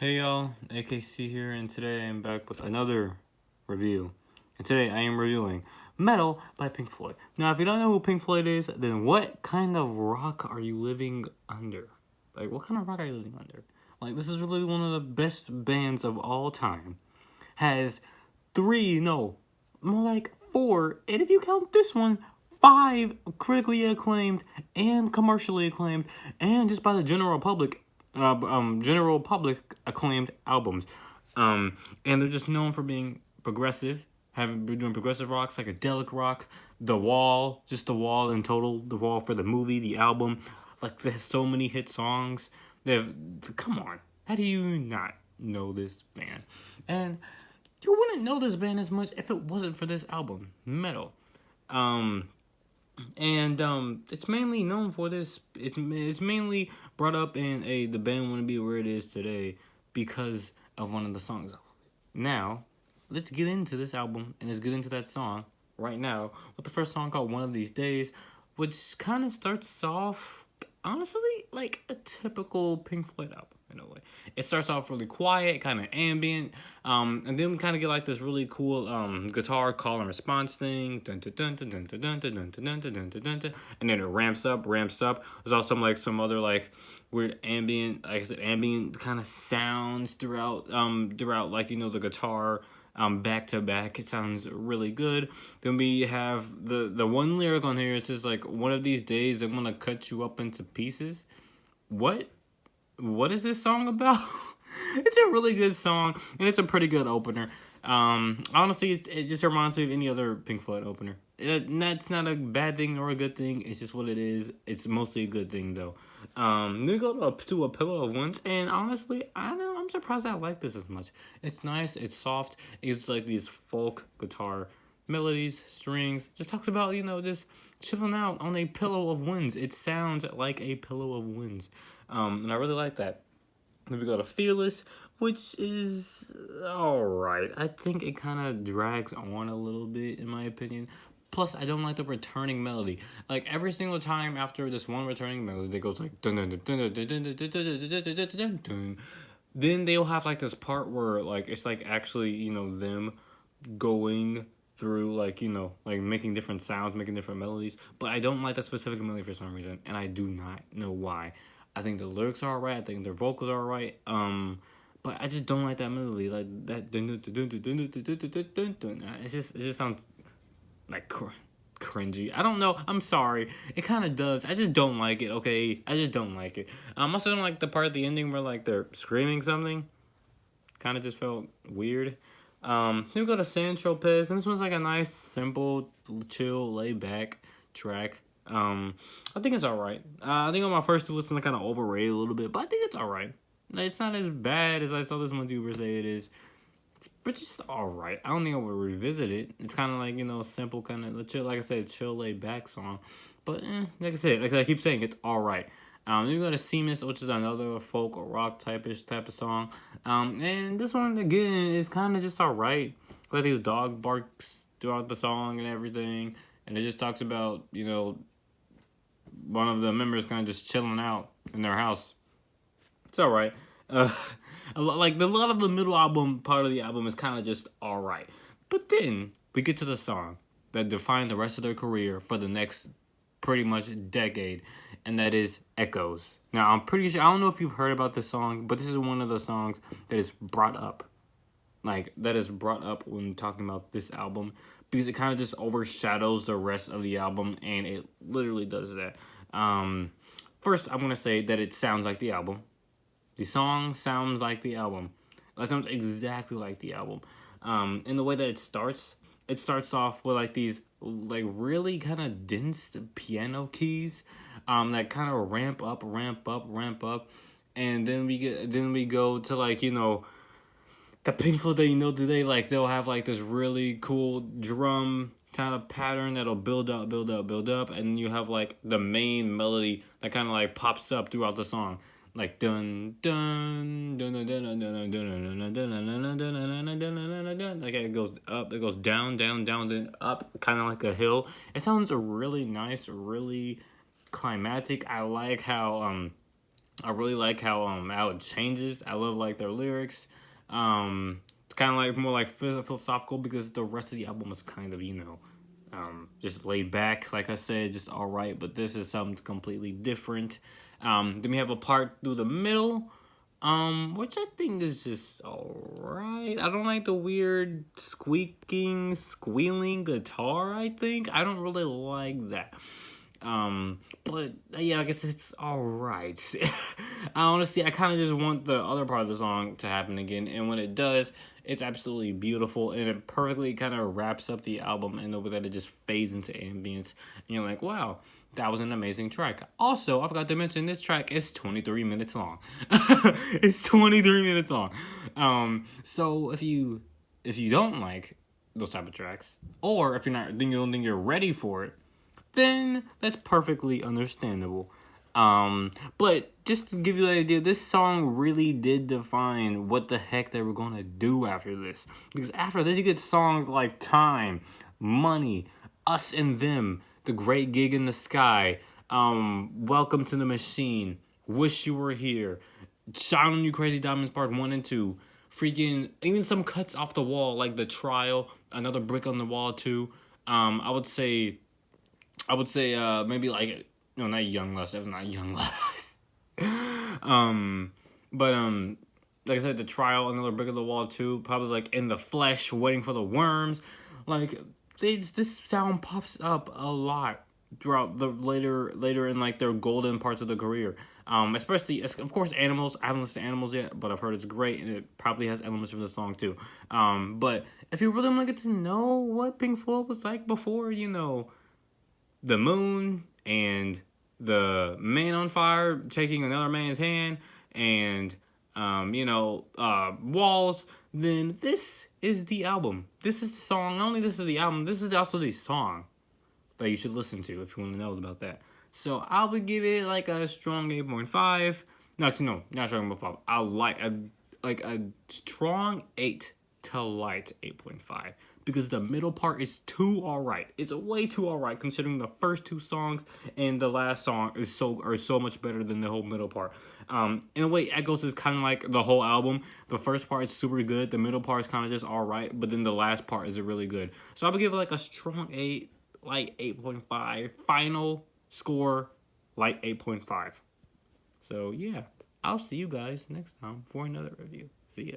Hey y'all, AKC here, and today I'm back with another review. And today I am reviewing Meddle by Pink Floyd. Now, if you don't know who Pink Floyd is, then what kind of rock are you living under? Like, what kind of rock are you living under? Like, this is really one of the best bands of all time. Has more like four, and if you count this one, five critically acclaimed and commercially acclaimed, and just by the general public acclaimed albums. And they're just known for being progressive, having been doing progressive rock, psychedelic rock, The Wall, just The Wall in total, The Wall for the movie, the album. Like, they have so many hit songs. Come on, how do you not know this band? And you wouldn't know this band as much if it wasn't for this album, Meddle. It's mainly known for this. It's mainly brought up in the band wouldn't be where it is today because of one of the songs. Now, let's get into this album and let's get into that song right now with the first song called "One of These Days," which kind of starts off honestly like a typical Pink Floyd album in a way. It starts off really quiet, kind of ambient, and then we kind of get like this really cool guitar call and response thing, and then it ramps up. There's also some other like weird ambient, like I said, ambient kind of sounds throughout like the guitar. Back to back, it sounds really good. Then we have the one lyric on here. It says like, "One of these days I'm gonna cut you up into pieces." What is this song about? It's a really good song, and it's a pretty good opener. Honestly, it just reminds me of any other Pink Floyd opener. That's not a bad thing or a good thing. It's just what it is. It's mostly a good thing, though. Then we go to A Pillow of Winds, and honestly, I'm surprised I like this as much. It's nice. It's soft. It's like these folk guitar melodies, strings. Just talks about, just chilling out on a pillow of winds. It sounds like a pillow of winds. And I really like that. Then we go to Fearless, which is alright. I think it kind of drags on a little bit, in my opinion. Plus, I don't like the returning melody. Like, every single time after this one returning melody, that goes like dun dun dun dun dun dun dun dun dun dun dun. Then they'll have like this part where like it's like actually them going through like making different sounds, making different melodies. But I don't like that specific melody for some reason, and I do not know why. I think the lyrics are alright. I think their vocals are alright. But I just don't like that melody, like that. It just sounds like cringy. I don't know. I'm sorry. It kind of does. I just don't like it. Okay, I just don't like it. I also don't like the part at the ending where like they're screaming something. Kind of just felt weird. Then we go to San Tropez, and this one's like a nice, simple, chill, laid back track. I think it's alright. I think on my first listen, I kind of overrated a little bit, but I think it's alright. It's not as bad as I saw this one YouTuber say it is. But just alright. I don't think I would revisit it. It's kind of like, simple, kind of chill, like I said, chill, laid back song. But, like I said, like I keep saying, it's alright. Then we go to Seamus, which is another folk or rock type of song. And this one, again, is kind of just alright. Like these dog barks throughout the song and everything. And it just talks about, one of the members kind of just chilling out in their house. It's alright. A lot of the middle album part of the album is kind of just alright. But then we get to the song that defined the rest of their career for the next pretty much decade, and that is Echoes. Now, I'm pretty sure, I don't know if you've heard about this song, but this is one of the songs that is brought up. Like, that is brought up when talking about this album, because it kind of just overshadows the rest of the album, and it literally does that. First, I'm going to say that it sounds like the album. The song sounds like the album. It sounds exactly like the album. In the way that it starts off with like these like really kind of dense piano keys that kind of ramp up, and then we go to like the Pink Floyd that today. Like they'll have like this really cool drum kind of pattern that'll build up, and then you have like the main melody that kind of like pops up throughout the song. Like dun dun dun dun dun dun dun dun dun dun dun dun. Like it goes up, it goes down, then up, kind of like a hill. It sounds really nice, really climatic. I like how I really like how it changes. I love like their lyrics. It's kind of like more like philosophical because the rest of the album is kind of just laid back. Like I said, just all right. But this is something completely different. Then we have a part through the middle, which I think is just alright. I don't like the weird squeaking, squealing guitar, I think. I don't really like that. But yeah, I guess it's alright. Honestly, I kind of just want the other part of the song to happen again, and when it does, it's absolutely beautiful, and it perfectly kind of wraps up the album, and over that it just fades into ambience, and you're like, wow, that was an amazing track. Also, I forgot to mention this track is 23 minutes long. It's 23 minutes long. So if you don't like those type of tracks, or if you don't think you're ready for it, then that's perfectly understandable. But just to give you the idea, this song really did define what the heck they were gonna do after this. Because after this, you get songs like Time, Money, Us and Them, The Great Gig in the Sky, Welcome to the Machine, Wish You Were Here, Shine on You Crazy Diamonds Part 1 and 2, freaking, even some cuts off the wall, like The Trial, Another Brick on the Wall 2. I would say maybe like, no, not Young Lust. That was not Young Lust. But like I said, The Trial, Another Brick of the Wall 2, probably like In the Flesh, Waiting for the Worms. Like this sound pops up a lot throughout the later in like their golden parts of the career. Especially of course Animals. I haven't listened to Animals yet, but I've heard it's great, and it probably has elements from the song too. But if you really want to get to know what Pink Floyd was like before, the moon and the man on fire taking another man's hand, and walls, then this is the album. This is the song. Not only this is the album, this is also the song that you should listen to if you want to know about that. So I would give it like a strong 8.5. No, actually, no, not strong 8.5. I like a strong 8 to light 8.5. Because the middle part is too alright. It's way too alright considering the first two songs and the last song are so much better than the whole middle part. In a way, Echoes is kind of like the whole album. The first part is super good. The middle part is kind of just alright. But then the last part is really good. So I would give it like a strong 8, like 8.5. Final score, like 8.5. So yeah, I'll see you guys next time for another review. See ya.